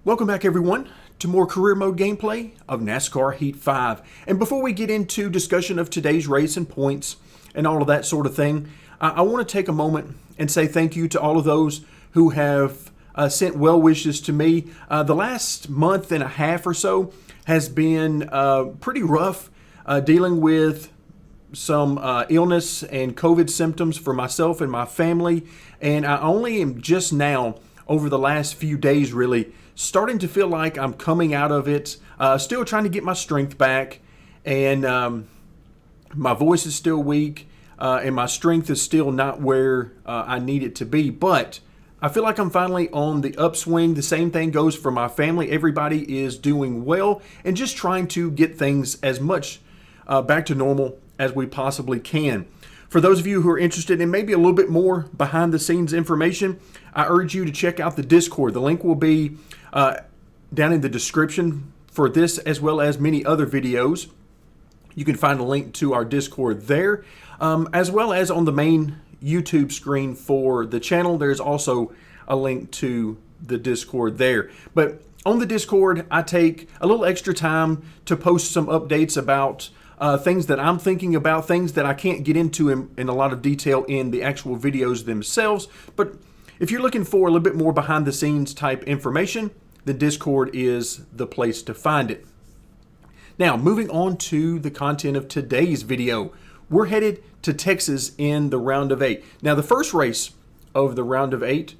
Welcome back everyone to more career mode gameplay of NASCAR Heat 5. And before we get into discussion of today's race and points and all of that sort of thing, I want to take a moment and say thank you to all of those who have sent well wishes to me. The last month and a half or so has been pretty rough, dealing with some illness and COVID symptoms for myself and my family. And I only am just now, over the last few days really, starting to feel like I'm coming out of it, still trying to get my strength back, and my voice is still weak, and my strength is still not where I need it to be, but I feel like I'm finally on the upswing. The same thing goes for my family. Everybody is doing well and just trying to get things as much back to normal as we possibly can. For those of you who are interested in maybe a little bit more behind the scenes information, I urge you to check out the Discord. The link will be down in the description for this as well as many other videos. You can find a link to our Discord there, as well as on the main YouTube screen for the channel. There's also a link to the Discord there. But on the Discord, I take a little extra time to post some updates about things that I'm thinking about, things that I can't get into in a lot of detail in the actual videos themselves. But if you're looking for a little bit more behind the scenes type information, the Discord is the place to find it. Now, moving on to the content of today's video. We're headed to Texas in the round of 8. Now, the first race of the round of 8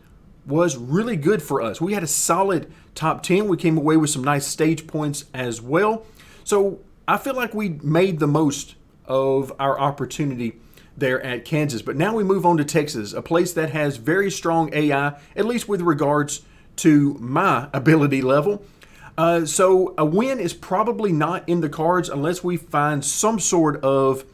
was really good for us. We had a solid top 10. We came away with some nice stage points as well. So I feel like we made the most of our opportunity there at Kansas. But now we move on to Texas, a place that has very strong AI, at least with regards to my ability level. So a win is probably not in the cards unless we find some sort of,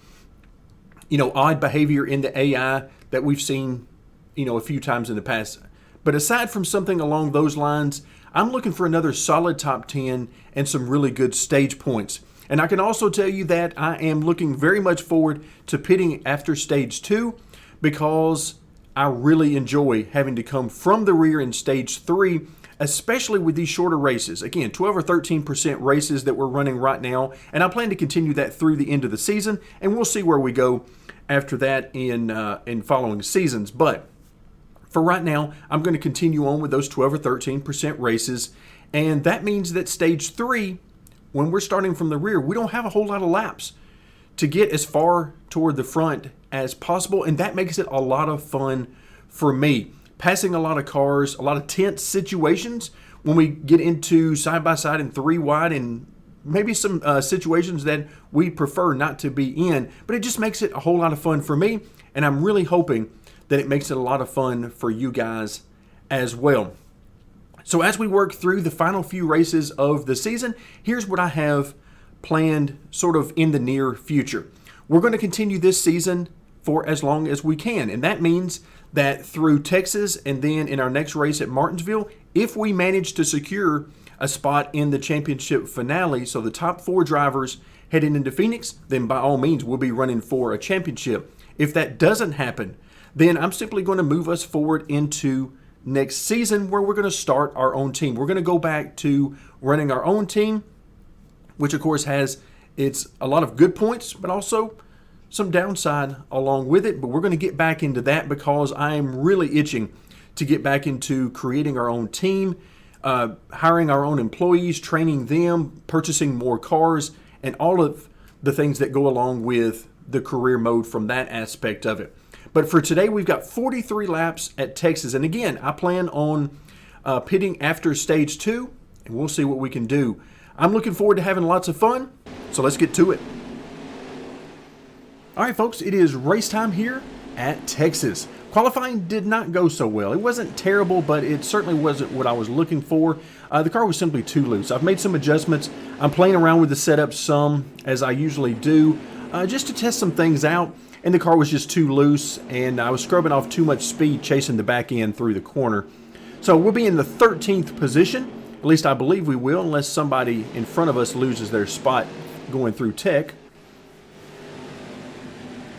odd behavior in the AI that we've seen, a few times in the past. But aside from something along those lines, I'm looking for another solid top 10 and some really good stage points. And I can also tell you that I am looking very much forward to pitting after stage 2 because I really enjoy having to come from the rear in stage 3, especially with these shorter races. Again, 12 or 13% races that we're running right now, and I plan to continue that through the end of the season, and we'll see where we go after that in following seasons. But for right now, I'm going to continue on with those 12 or 13% races, and that means that stage 3, when we're starting from the rear, we don't have a whole lot of laps to get as far toward the front as possible, and that makes it a lot of fun for me. Passing a lot of cars, a lot of tense situations when we get into side-by-side and 3 wide, and maybe some situations that we prefer not to be in, but it just makes it a whole lot of fun for me, and I'm really hoping that it makes it a lot of fun for you guys as well. So as we work through the final few races of the season, here's what I have planned sort of in the near future. We're going to continue this season for as long as we can, and that means that through Texas and then in our next race at Martinsville, if we manage to secure a spot in the championship finale, so the top 4 drivers heading into Phoenix, then by all means we'll be running for a championship. If that doesn't happen, then I'm simply going to move us forward into next season where we're going to start our own team. We're going to go back to running our own team, which of course has a lot of good points, but also some downside along with it. But we're going to get back into that because I am really itching to get back into creating our own team, hiring our own employees, training them, purchasing more cars, and all of the things that go along with the career mode from that aspect of it. But for today, we've got 43 laps at Texas. And again, I plan on pitting after stage 2, and we'll see what we can do. I'm looking forward to having lots of fun, so let's get to it. All right, folks, it is race time here at Texas. Qualifying did not go so well. It wasn't terrible, but it certainly wasn't what I was looking for. The car was simply too loose. I've made some adjustments. I'm playing around with the setup some, as I usually do, just to test some things out. And the car was just too loose, and I was scrubbing off too much speed chasing the back end through the corner. So we'll be in the 13th position. At least I believe we will, unless somebody in front of us loses their spot going through tech.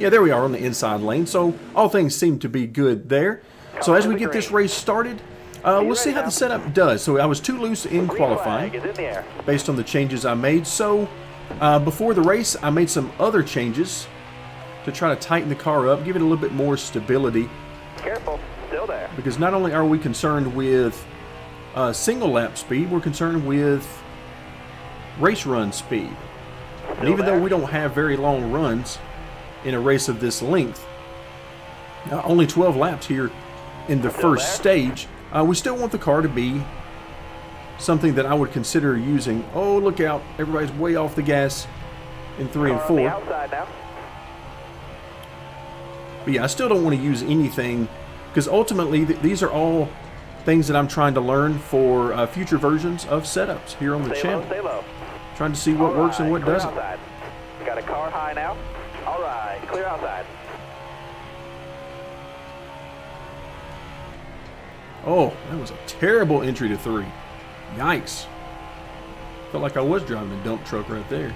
Yeah, there we are on the inside lane. So all things seem to be good there. So as we get this race started, We'll see how the setup does. So I was too loose in qualifying based on the changes I made. So before the race, I made some other changes to try to tighten the car up, give it a little bit more stability. Careful, still there. Because not only are we concerned with single lap speed, we're concerned with race run speed. And even though we don't have very long runs in a race of this length, only 12 laps here in the first stage, we still want the car to be something that I would consider using. Oh, look out. Everybody's way off the gas in 3 and 4. On the outside now. But yeah, I still don't want to use anything, because ultimately these are all things that I'm trying to learn for future versions of setups here on the channel. Stay low. Trying to see what works and what doesn't. Outside. Got a car high now. All right, clear outside. Oh, that was a terrible entry to 3. Yikes. Felt like I was driving a dump truck right there.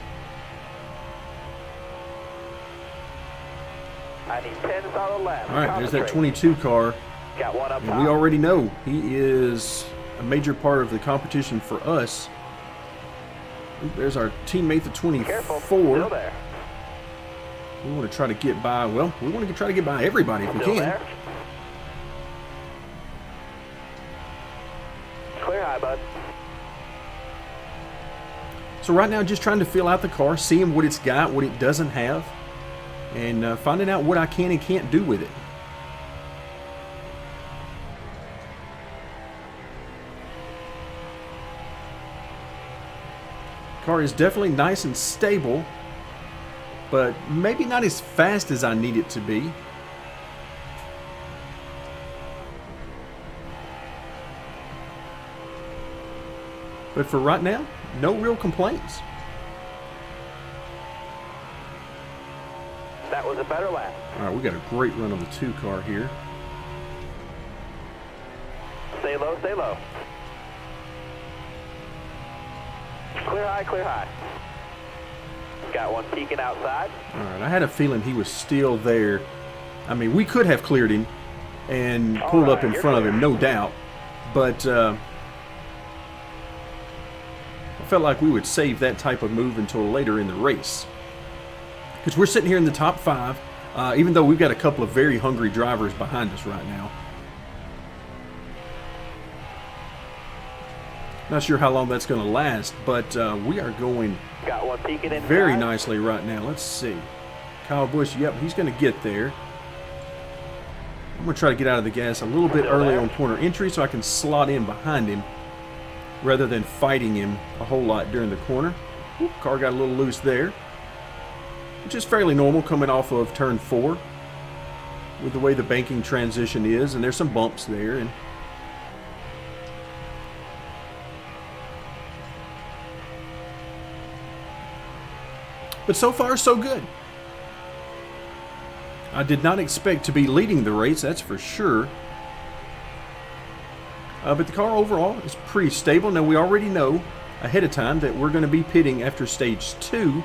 I need 10 solid laps. All right, there's that 22 car. Got one up And top. we already know he is a major part of the competition for us. Ooh, there's our teammate, the 24. Careful, still there. We want to try to get by, well, we want to try to get by everybody if we Still can. there. Clear high, bud. So right now, just trying to feel out the car, seeing what it's got, what it doesn't have, and finding out what I can and can't do with it. Car is definitely nice and stable, but maybe not as fast as I need it to be. But for right now, no real complaints. That was a better lap. All right, we got a great run on the 2 car here. Stay low, stay low. Clear high, clear high. Got one peeking outside. All right, I had a feeling he was still there. I mean, we could have cleared him and pulled up in front of him, no doubt. But I felt like we would save that type of move until later in the race. Because we're sitting here in the top 5, even though we've got a couple of very hungry drivers behind us right now. Not sure how long that's going to last, but we are going Got one peeking inside. very nicely right now. Let's see. Kyle Busch, yep, he's going to get there. I'm going to try to get out of the gas a little bit early on corner entry so I can slot in behind him rather than fighting him a whole lot during the corner. Oop, car got a little loose there, which is fairly normal coming off of turn 4 with the way the banking transition is, and there's some bumps there. And but so far, so good. I did not expect to be leading the race, that's for sure. But the car overall is pretty stable. Now, we already know ahead of time that we're going to be pitting after stage 2.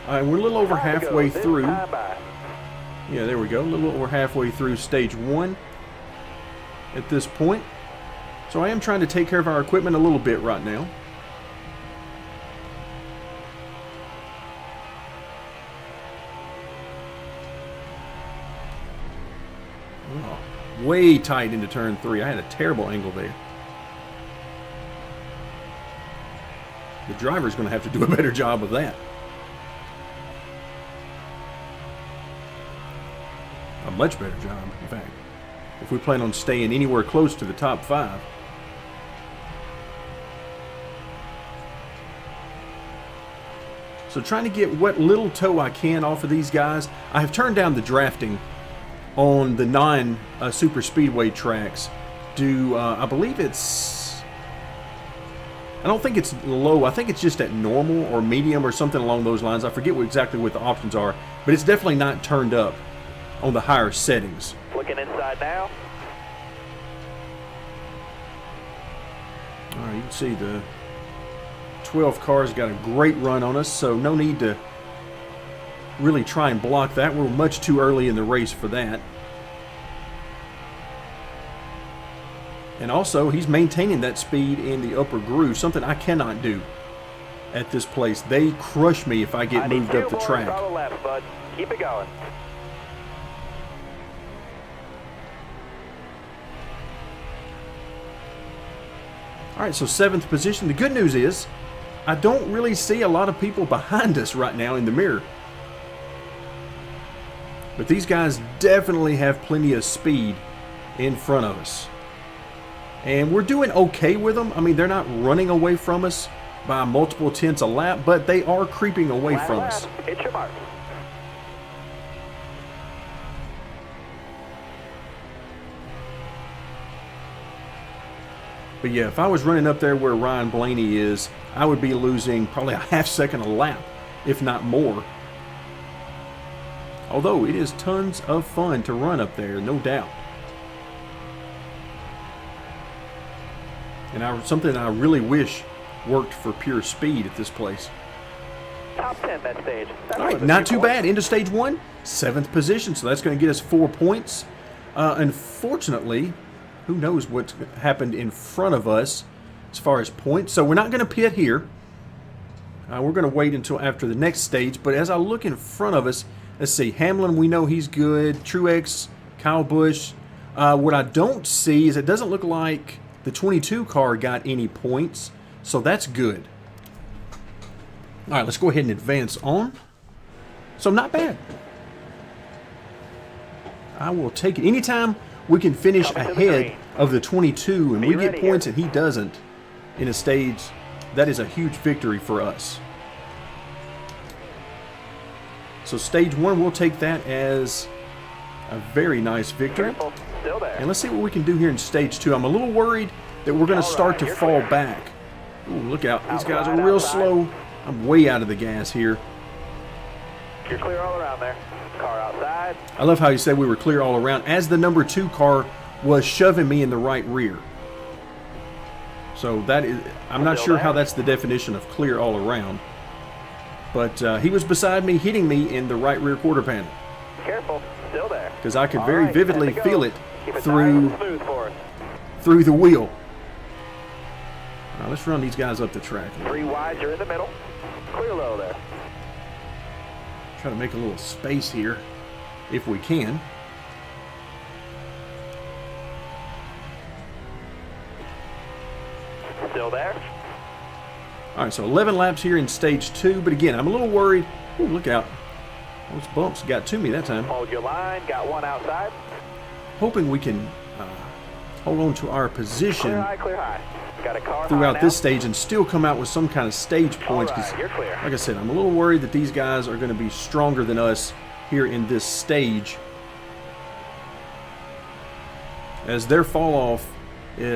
And we're a little over halfway through. Yeah, there we go. A little over halfway through stage 1 at this point. So I am trying to take care of our equipment a little bit right now. Way tight into turn 3. I had a terrible angle there. The driver's going to have to do a better job of that. A much better job, in fact, if we plan on staying anywhere close to the top 5. So trying to get what little toe I can off of these guys. I have turned down the drafting on the non-super speedway tracks. I believe it's, I don't think it's low. I think it's just at normal or medium or something along those lines. I forget exactly what the options are, but it's definitely not turned up on the higher settings. Looking inside now. All right, you can see the 12 cars got a great run on us, so no need to really try and block that. We're much too early in the race for that. And also, he's maintaining that speed in the upper groove, something I cannot do at this place. They crush me if I get moved up the track. Follow left, bud. Keep it going. All right, so 7th position. The good news is I don't really see a lot of people behind us right now in the mirror. But these guys definitely have plenty of speed in front of us. And we're doing okay with them. I mean, they're not running away from us by multiple tenths a lap, but they are creeping away from us. Hit your mark. But yeah, if I was running up there where Ryan Blaney is, I would be losing probably a half second a lap, if not more. Although it is tons of fun to run up there, no doubt. And something I really wish worked for pure speed at this place. Top 10 that stage. All right, not too bad. Into stage 1, 7th position, so that's going to get us 4 points. Unfortunately, who knows what's happened in front of us as far as points. So we're not going to pit here. We're going to wait until after the next stage. But as I look in front of us, let's see. Hamlin, we know he's good. Truex, Kyle Busch. What I don't see is it doesn't look like the 22 car got any points. So that's good. All right, let's go ahead and advance on. So not bad. I will take it. Anytime we can finish ahead of the 22 and we get points and he doesn't in a stage, that is a huge victory for us. So stage 1, we'll take that as a very nice victory. Still there. And let's see what we can do here in stage 2. I'm a little worried that we're going to start to fall back. Ooh, look out. These guys are real slow. I'm way out of the gas here. You're clear all around there. Car outside. I love how you said we were clear all around as the number 2 car was shoving me in the right rear. So that is, I'm not sure how that's the definition of clear all around. But he was beside me, hitting me in the right rear quarter panel. Careful. Still there. Because I could very vividly feel it through the wheel. Now let's run these guys up the track. 3 wide, you're in the middle. Clear low there. Try to make a little space here, if we can. Still there. All right, so 11 laps here in stage 2. But again, I'm a little worried. Ooh, look out. Those bumps got to me that time. Hold your line. Got one outside. Hoping we can hold on to our position Clear high. Got a car throughout this stage and still come out with some kind of stage points. Right, you're clear. Like I said, I'm a little worried that these guys are going to be stronger than us here in this stage, as their fall off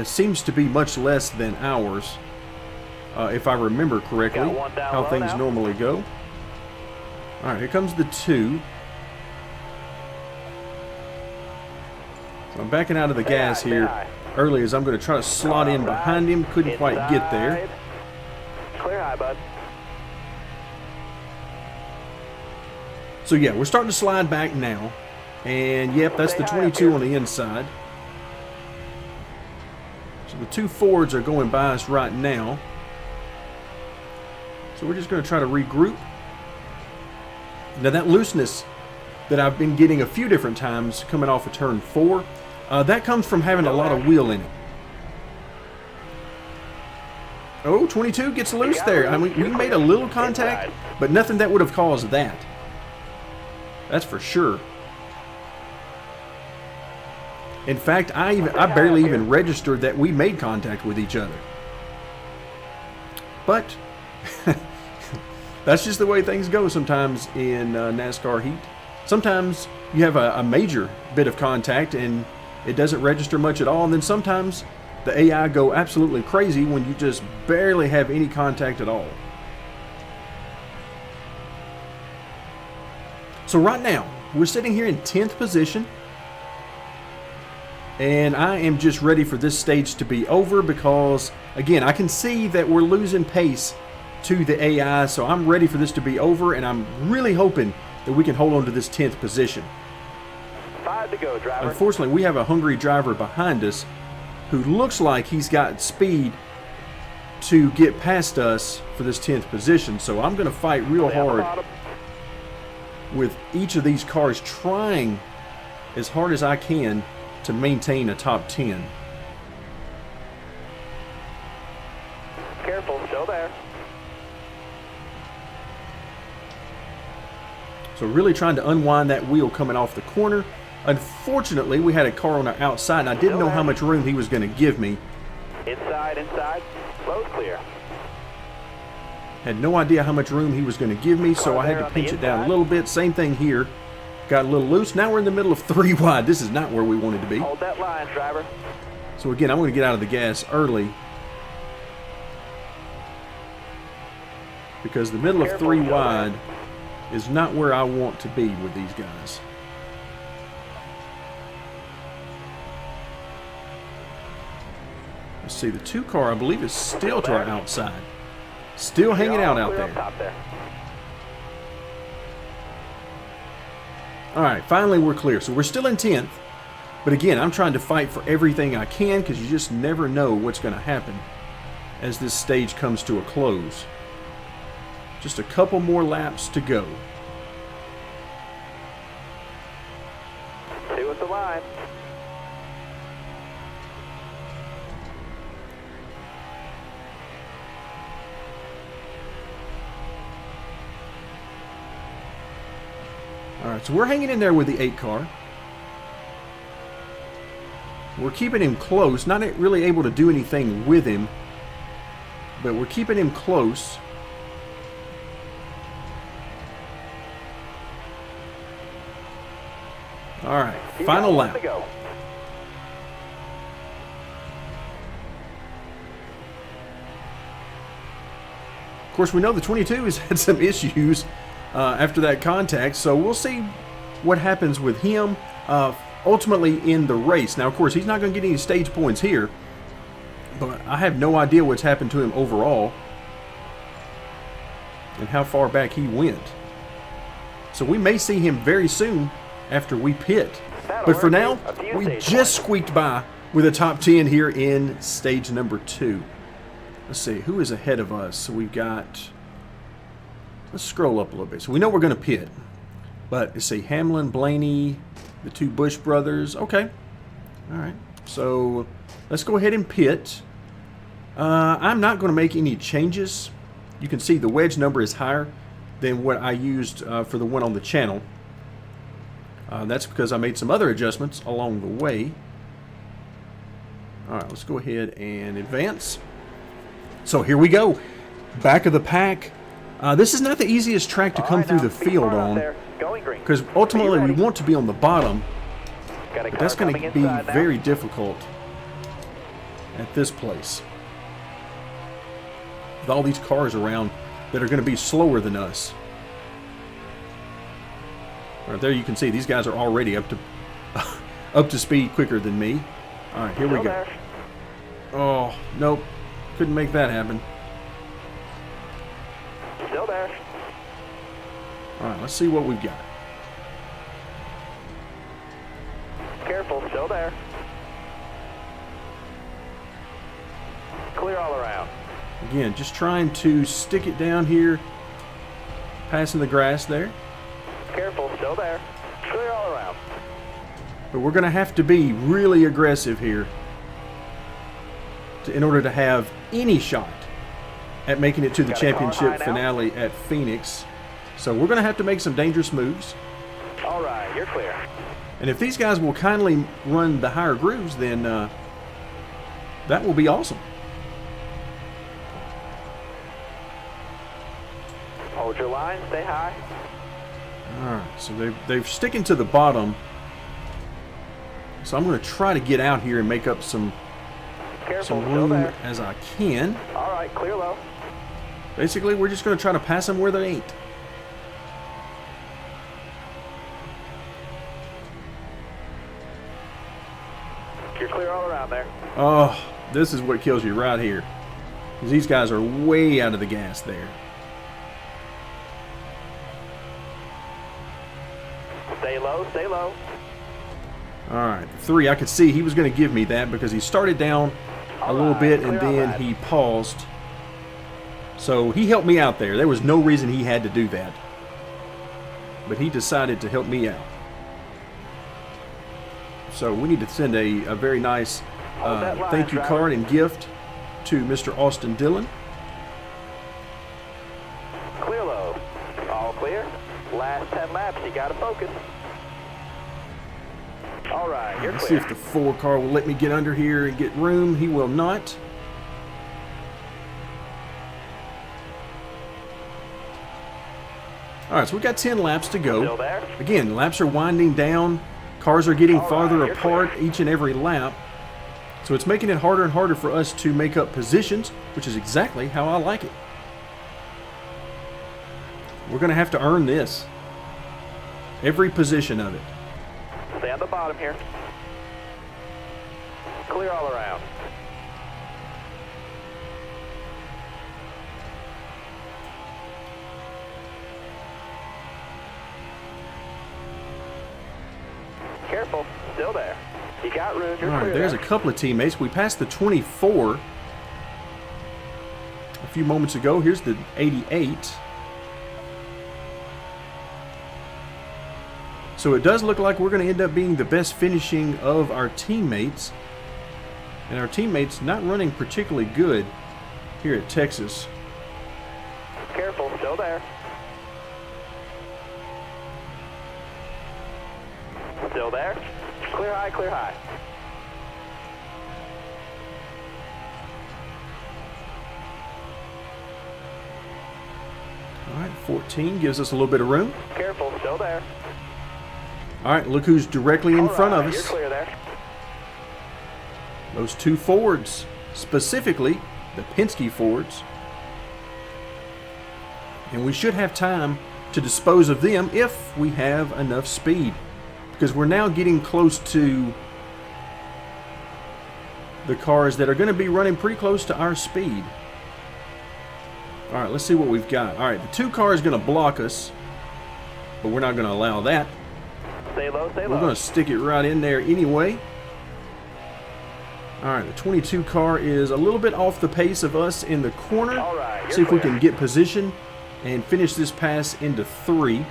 seems to be much less than ours, if I remember correctly how things normally go. All right, here comes the 2. So I'm backing out of the gas here early as I'm going to try to slot in behind him. Couldn't quite get there. Clear high, bud. So yeah, we're starting to slide back now. And yep, that's the 22 on the inside. So the 2 Fords are going by us right now. So we're just going to try to regroup. Now that looseness that I've been getting a few different times coming off of turn 4, that comes from having a lot of wheel in it. Oh, 22 gets loose there. I mean, we made a little contact, but nothing that would have caused that. That's for sure. In fact, I barely even registered that we made contact with each other. But that's just the way things go sometimes in NASCAR Heat. Sometimes you have a major bit of contact and it doesn't register much at all, and then sometimes the AI go absolutely crazy when you just barely have any contact at all. So right now, we're sitting here in 10th position, and I am just ready for this stage to be over because, again, I can see that we're losing pace to the AI, so I'm ready for this to be over, and I'm really hoping that we can hold on to this 10th position. 5 to go, driver. Unfortunately, we have a hungry driver behind us, who looks like he's got speed to get past us for this 10th position. So I'm going to fight real hard with each of these cars, trying as hard as I can to maintain a top 10. Careful, still there. So really trying to unwind that wheel coming off the corner. Unfortunately, we had a car on our outside, and I didn't know how much room he was going to give me. Inside, inside. Slow's clear. Had no idea how much room he was going to give me, so I had to pinch it down a little bit. Same thing here. Got a little loose. Now we're in the middle of 3 wide. This is not where we wanted to be. Hold that line, driver. So again, I'm going to get out of the gas early, because the middle of 3 wide is not where I want to be with these guys. Let's see, the 2 car, I believe, is still to our outside. Still hanging out there. All right, finally we're clear. So we're still in 10th. But again, I'm trying to fight for everything I can, because you just never know what's going to happen as this stage comes to a close. Just a couple more laps to go. 2 at the line. All right, so we're hanging in there with the 8 car. We're keeping him close, not really able to do anything with him, but we're keeping him close. All right, final lap. To go. Of course, we know the 22 has had some issues after that contact, so we'll see what happens with him ultimately in the race. Now, of course, he's not going to get any stage points here, but I have no idea what's happened to him overall and how far back he went. So we may see him very soon after we pit. But for now, we just squeaked by with a top 10 here in stage number 2. Let's see, who is ahead of us? So we've got, let's scroll up a little bit. So we know we're going to pit. But let's see, Hamlin, Blaney, the 2 Busch brothers. Okay. All right. So let's go ahead and pit. I'm not going to make any changes. You can see the wedge number is higher than what I used for the one on the channel. That's because I made some other adjustments along the way. All right, let's go ahead and advance. So here we go. Back of the pack. This is not the easiest track to come through the field on, because ultimately we want to be on the bottom, but that's going to be very difficult at this place with all these cars around that are going to be slower than us. Right there you can see these guys are already up to speed quicker than me. All right, here we go. Oh, nope. Couldn't make that happen. Still there. All right, let's see what we've got. Careful, still there. Clear all around. Again, just trying to stick it down here, passing the grass there. Careful, still there. Clear all around. But we're going to have to be really aggressive here in order to have any shot at making it to the championship finale at Phoenix. So we're going to have to make some dangerous moves. All right, you're clear. And if these guys will kindly run the higher grooves, then that will be awesome. Hold your line, stay high. All right, so they're sticking to the bottom. So I'm going to try to get out here and make up some room as I can. All right, clear low. Basically, we're just going to try to pass them where they ain't. You're clear all around there. Oh, this is what kills you right here. These guys are way out of the gas there. Stay low, stay low. All right, 3. I could see he was going to give me that because he started down a little bit and then he paused. So he helped me out there. There was no reason he had to do that. But he decided to help me out. So we need to send a very nice thank you card and gift to Mr. Austin Dillon. Clear low. All clear. Last 10 laps, you got to focus. All right, you're Let's clear. see if the 4 car will let me get under here and get room. He will not. All right, so we got 10 laps to go. Still there? Again, laps are winding down. Cars are getting All farther right, you're apart clear. each and every lap. So it's making it harder and harder for us to make up positions, which is exactly how I like it. We're going to have to earn this. Every position of it. Stay on the bottom here. Clear all around. Careful. Still there. You got room. You're All right, clear there's a there. couple of teammates. We passed the 24 a few moments ago. Here's the 88. So it does look like we're going to end up being the best finishing of our teammates. And our teammates not running particularly good here at Texas. Careful. Still there. Still there. Clear high, clear high. All right, 14 gives us a little bit of room. Careful. Still there. All right, look who's directly in All front right, of you're us. clear there. Those 2 Fords, specifically the Penske Fords. And we should have time to dispose of them if we have enough speed. Because we're now getting close to the cars that are going to be running pretty close to our speed. All right, let's see what we've got. All right, the 2 car is going to block us, but we're not going to allow that. Stay low, stay low. We're going to stick it right in there anyway. All right, the 22 car is a little bit off the pace of us in the corner. All right, you're See if we clear. can get position and finish this pass into 3.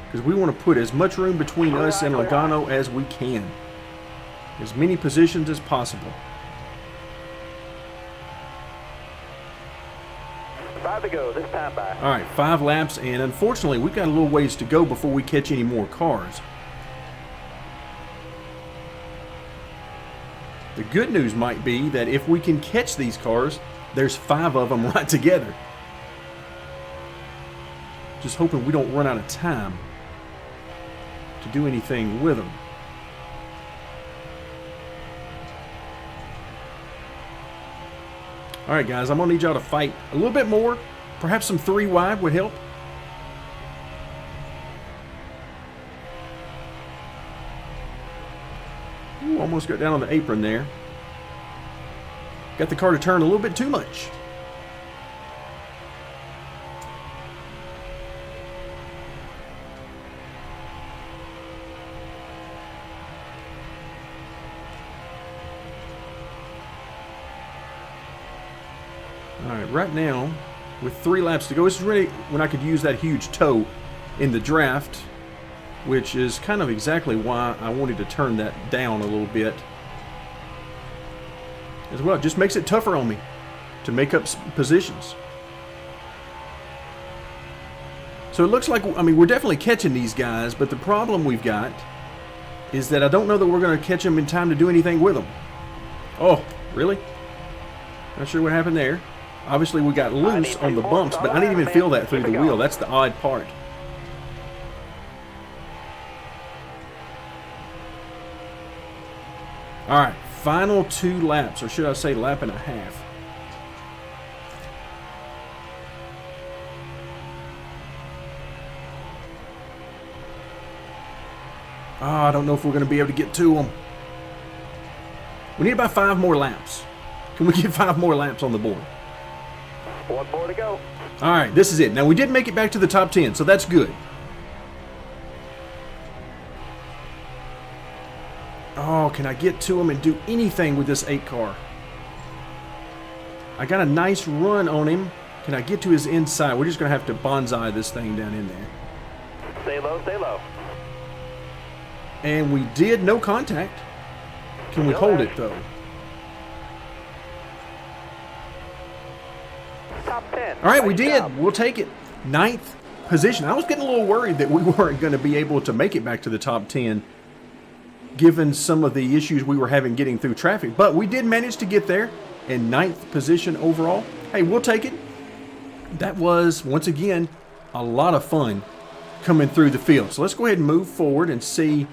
Because we want to put as much room between us and Logano as we can. As many positions as possible. 5 to go, this time by. All right, 5 laps, and unfortunately, we've got a little ways to go before we catch any more cars. The good news might be that if we can catch these cars, there's 5 of them right together. Just hoping we don't run out of time to do anything with them. All right, guys, I'm going to need y'all to fight a little bit more. Perhaps some 3 wide would help. Ooh, almost got down on the apron there. Got the car to turn a little bit too much. All right, right now, with 3 laps to go, this is really when I could use that huge toe in the draft, which is kind of exactly why I wanted to turn that down a little bit. As well, it just makes it tougher on me to make up positions. So it looks like, I mean, we're definitely catching these guys, but the problem we've got is that I don't know that we're going to catch them in time to do anything with them. Oh, really? Not sure what happened there. Obviously, we got loose on the bumps, but I didn't even feel that through the wheel. That's the odd part. All right, final 2 laps, or should I say lap and a half. Oh, I don't know if we're going to be able to get to them. We need about 5 more laps. Can we get 5 more laps on the board? 1 more to go. All right, this is it. Now, we did make it back to the top 10, so that's good. can I get to him and do anything with this 8 car? I got a nice run on him. Can I get to his inside? We're just going to have to bonsai this thing down in there. Stay low, stay low. And we did. No contact. Can we hold it, though? Top 10. All right, we Nice did. job. We'll take it. 9th position. I was getting a little worried that we weren't going to be able to make it back to the top 10, given some of the issues we were having getting through traffic. But we did manage to get there in 9th position overall. Hey, we'll take it. That was, once again, a lot of fun coming through the field. So let's go ahead and move forward and see.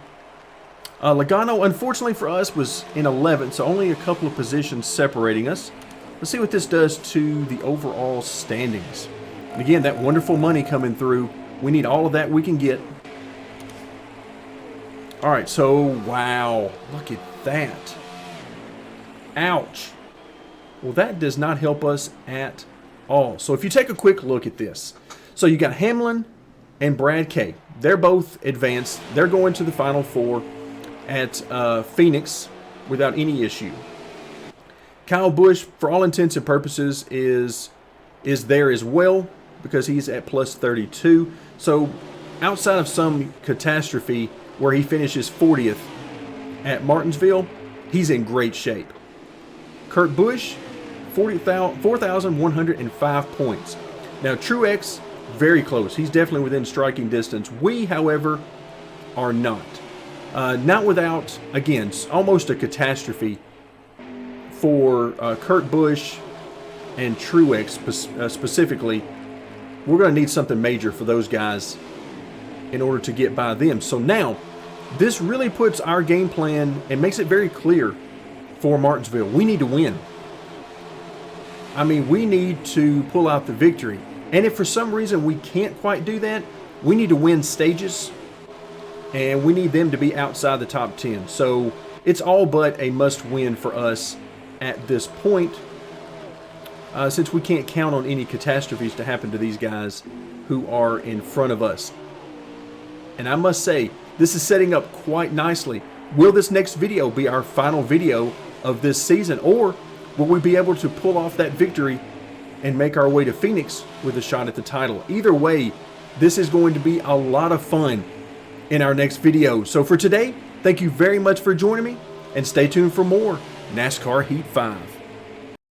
Logano, unfortunately for us, was in 11th, so only a couple of positions separating us. Let's see what this does to the overall standings. And again, that wonderful money coming through. We need all of that we can get. All right, so, wow. Look at that. Ouch. Well, that does not help us at all. So if you take a quick look at this. So you got Hamlin and Brad K. They're both advanced. They're going to the Final Four at Phoenix without any issue. Kyle Busch, for all intents and purposes, is there as well because he's at plus 32. So outside of some catastrophe where he finishes 40th at Martinsville, he's in great shape. Kurt Busch, 4,105 points. Now Truex, very close. He's definitely within striking distance. We, however, are not. Not without, again, almost a catastrophe for Kurt Busch and Truex specifically. We're going to need something major for those guys in order to get by them. So now, this really puts our game plan and makes it very clear for Martinsville. We need to win. I mean, we need to pull out the victory. And if for some reason we can't quite do that, we need to win stages, and we need them to be outside the top 10. So it's all but a must-win for us at this point, since we can't count on any catastrophes to happen to these guys who are in front of us. And I must say, this is setting up quite nicely. Will this next video be our final video of this season, or will we be able to pull off that victory and make our way to Phoenix with a shot at the title? Either way, this is going to be a lot of fun in our next video. So for today, thank you very much for joining me, and stay tuned for more NASCAR Heat 5.